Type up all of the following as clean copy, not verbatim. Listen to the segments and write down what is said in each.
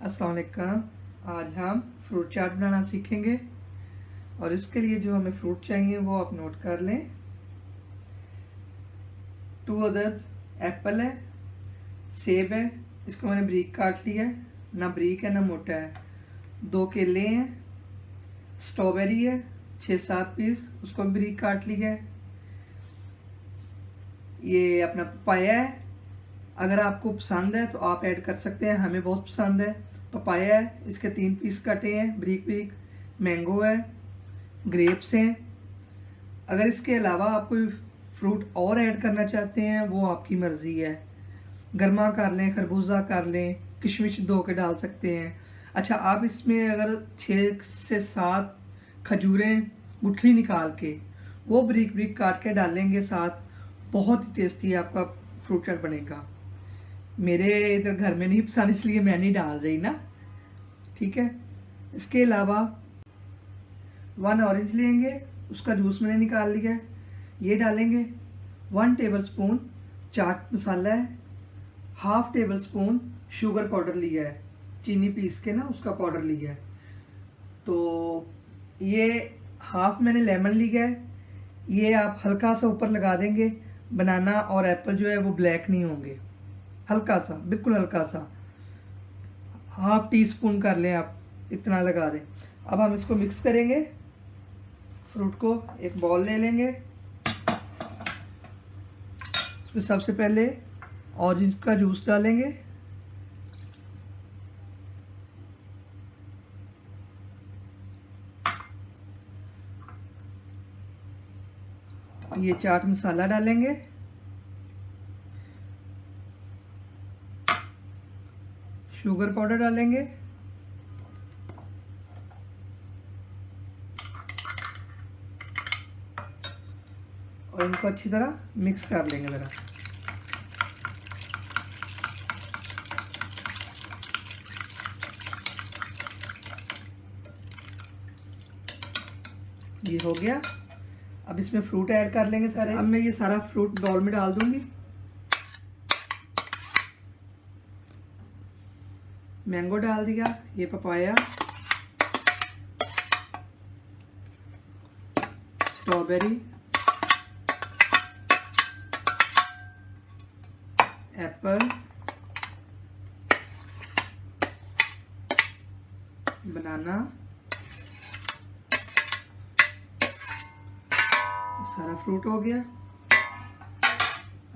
अस्सलाम वालेकुम। आज हम फ्रूट चाट बनाना सीखेंगे और इसके लिए जो हमें फ्रूट चाहिए वो आप नोट कर लें। 2 अदद एप्पल है, सेब है, इसको मैंने बारीक काट लिया है, ना बारीक है ना मोटा है। 2 केले हैं, स्ट्रॉबेरी है 6-7 पीस, उसको भी बारीक काट लिया है। ये अपना पपाया है, अगर आपको पसंद है तो आप ऐड कर सकते हैं, हमें बहुत पसंद है। पपाया है, इसके 3 पीस कटे हैं बारीक बारीक। मैंगो है, ग्रेप्स हैं। अगर इसके अलावा आप कोई फ्रूट और ऐड करना चाहते हैं वो आपकी मर्ज़ी है। गर्मा कर लें, खरबूजा कर लें, किशमिश धो के डाल सकते हैं। अच्छा, आप इसमें अगर 6 से 7 खजूरें गुठली निकाल के वो बारीक बारीक काट के डालेंगे साथ, बहुत ही टेस्टी आपका फ्रूट चाट बनेगा। मेरे इधर घर में नहीं पसंद इसलिए मैं नहीं डाल रही ना, ठीक है। इसके अलावा 1 ऑरेंज लेंगे, उसका जूस मैंने निकाल लिया है, ये डालेंगे। 1 टेबलस्पून चाट मसाला है, 1/2 टेबलस्पून शुगर पाउडर लिया है, चीनी पीस के ना उसका पाउडर लिया है। तो ये हाफ मैंने लेमन लिया है, ये आप हल्का सा ऊपर लगा देंगे। बनाना और एप्पल जो है वो ब्लैक नहीं होंगे, हल्का सा, बिल्कुल हल्का सा, 1/2 टीस्पून कर लें आप, इतना लगा दें। अब हम इसको मिक्स करेंगे। फ्रूट को एक बॉल ले लेंगे, उसमें सबसे पहले ऑरेंज का जूस डालेंगे, ये चाट मसाला डालेंगे, शुगर पाउडर डालेंगे, और इनको अच्छी तरह मिक्स कर लेंगे ज़रा। ये हो गया। अब इसमें फ्रूट ऐड कर लेंगे सारे। अब मैं ये सारा फ्रूट बाउल में डाल दूंगी। मैंगो डाल दिया, ये पपाया, स्ट्रॉबेरी, एप्पल, बनाना, सारा फ्रूट हो गया।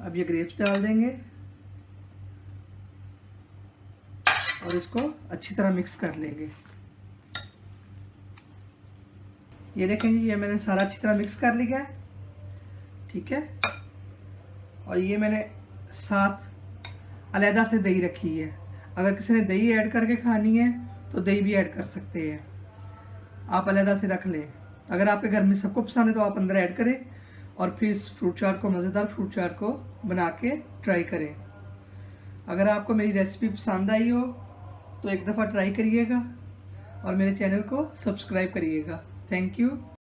अब ये ग्रेप्स डाल देंगे और इसको अच्छी तरह मिक्स कर लेंगे। ये देखें जी, ये मैंने सारा अच्छी तरह मिक्स कर लिया है, ठीक है। और ये मैंने साथ अलहदा से दही रखी है। अगर किसी ने दही ऐड करके खानी है तो दही भी ऐड कर सकते हैं, आप अलहदा से रख लें। अगर आपके घर में सबको पसंद है तो आप अंदर ऐड करें और फिर इस फ्रूट चाट को, मज़ेदार फ्रूट चाट को बना के ट्राई करें। अगर आपको मेरी रेसिपी पसंद आई हो तो एक दफ़ा ट्राई करिएगा और मेरे चैनल को सब्सक्राइब करिएगा। Thank you.